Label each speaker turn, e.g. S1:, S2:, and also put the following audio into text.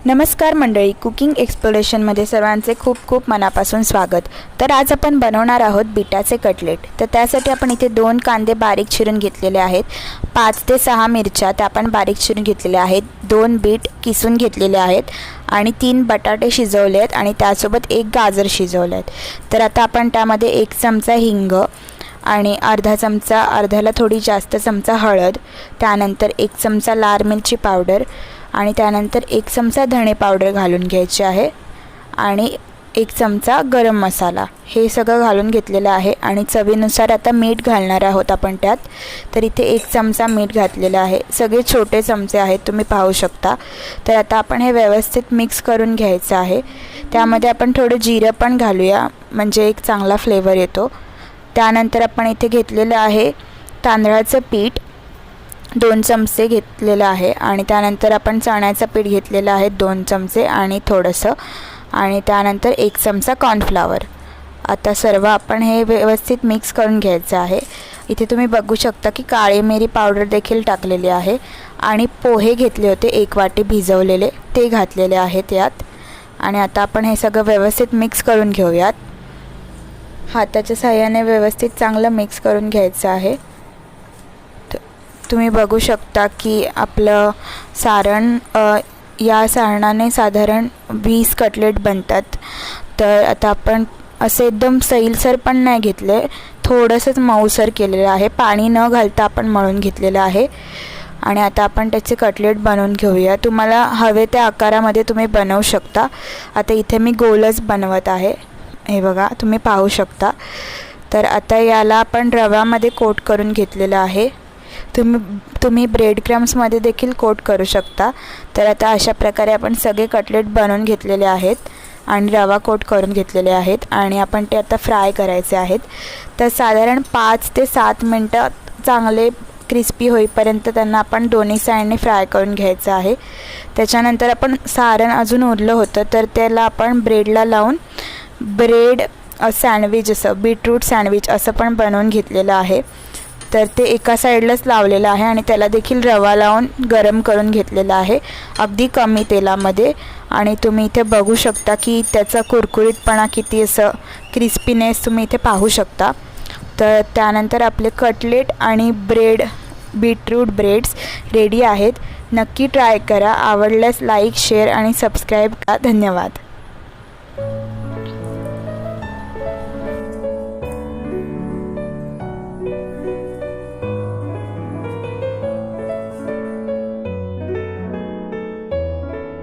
S1: नमस्कार मंडळी, कुकिंग एक्सप्लोरेशनमध्ये सर्वांचे खूप खूप मनापासून स्वागत। तर आज आपण बनवणार आहोत बीटाचे कटलेट। तर त्यासाठी आपण इथे 2 कांदे बारीक चिरून घेतलेले आहेत, 5 ते 6 मिरच्या त्या आपण बारीक चिरून घेतलेल्या आहेत, 2 बीट किसून घेतलेले आहेत आणि 3 बटाटे शिजवले आहेत आणि त्यासोबत 1 गाजर शिजवले आहेत। तर आता आपण त्यामध्ये 1 चमचा हिंग आणि अर्धा चमचा, अर्ध्याला थोडी जास्त चमचा हळद, त्यानंतर 1 चमचा लाल मिरची पावडर आणि त्यानंतर 1 चमचा धणे पावडर घालून घ्यायचे आहे आणि 1 चमचा गरम मसाला हे सगळं घालून घेतलेलं आहे आणि चवीनुसार आता मीठ घालणार आहोत आपण त्यात। तर इथे 1 चमचा मीठ घातलेलं आहे, सगळे छोटे चमचे आहेत तुम्ही पाहू शकता। तर आता आपण हे व्यवस्थित मिक्स करून घ्यायचं आहे। त्यामध्ये आपण थोडं जिरं पण घालूया म्हणजे एक चांगला फ्लेवर येतो। त्यानंतर आपण इथे घेतलेलं आहे तांदळाचं पीठ 2 चमचे घेतलेलं आहे आणि त्यानंतर आपण चण्याचं पीठ घेतलेलं आहे 2 चमचे आणि थोडंसं, आणि त्यानंतर 1 चमचा कॉर्नफ्लॉवर। आता सर्व आपण हे व्यवस्थित मिक्स करून घ्यायचं आहे। इथे तुम्ही बघू शकता की काळी मिरी पावडर देखील टाकलेली आहे आणि पोहे घेतले होते 1 वाटी भिजवलेले, ते घातलेले आहेत यात। आणि आता आपण हे सगळं व्यवस्थित मिक्स करून घेऊयात। हाताच्या सहाय्याने व्यवस्थित चांगलं मिक्स करून घ्यायचं आहे। तुम्ही बघू शकता की आपलं सारण या सारणाने साधारण 20 कटलेट बनतात। तर आता आपण असे एकदम सैलसर पण नाही घेतले, थोडंसंच मऊसर केलेलं आहे, पाणी न घालता आपण मळून घेतलेलं आहे। आणि आता आपण त्याचे कटलेट बनवून घेऊया। तुम्हाला हवे त्या आकारामध्ये तुम्ही बनवू शकता। आता इथे मी गोलच बनवत आहे, हे बघा तुम्ही पाहू शकता। तर आता याला आपण रव्यामध्ये कोट करून घेतलेलं आहे, तुम्ही ब्रेड क्रम्समध्ये देखील कोट करू शकता। तर आता अशा प्रकारे आपण सगळे कटलेट बनवून घेतलेले आहेत आणि रवा कोट करून घेतलेले आहेत आणि आपण ते आता फ्राय करायचे आहेत। तर साधारण 5 ते 7 मिनटं चांगले क्रिस्पी होईपर्यंत त्यांना आपण दोन्ही साईडने फ्राय करून घ्यायचं आहे। त्याच्यानंतर आपण सारण अजून उरलं होतं तर त्याला आपण ब्रेडला लावून ब्रेड सँडविच, असं बीटरूट सँडविच असं पण बनवून घेतलेलं आहे। तर ते एका साईडलाच लावलेलं आहे आणि त्याला देखील रवा लावून गरम करून घेतलेला आहे अगदी कमी तेलामध्ये। आणि तुम्ही इथे बघू शकता की त्याचा कुरकुरीतपणा किती, असं क्रिस्पीनेस तुम्ही इथे पाहू शकता। तर त्यानंतर आपले कटलेट आणि बीटरूट ब्रेड्स रेडी आहेत। नक्की ट्राय करा, आवडल्यास लाईक, शेअर आणि सबस्क्राईब करा। धन्यवाद।